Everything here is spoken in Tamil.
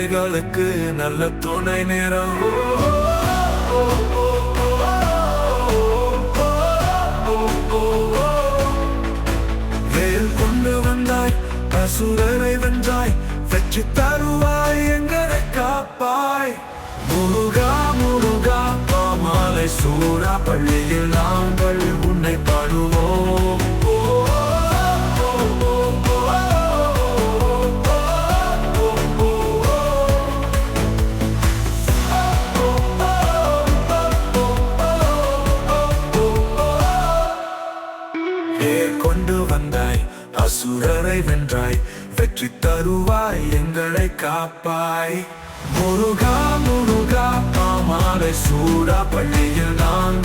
பிள்ளைகளுக்கு நல்ல துணை நேரம். வேல் கொண்டு வந்தாய், அசுரரை வென்றாய், வெற்றி தருவாய், எங்களை காப்பாய். முருகா முருகா மாலை சூடா, பள்ளியில் நாங்கள் உன்னை பாடுவோம். கொண்டு வந்தாய், அசுரரை வென்றாய், வெற்றி தருவாய், எங்களை காப்பாய். முருகா முருகா மாலை சூடா, பள்ளியில் நாங்கள்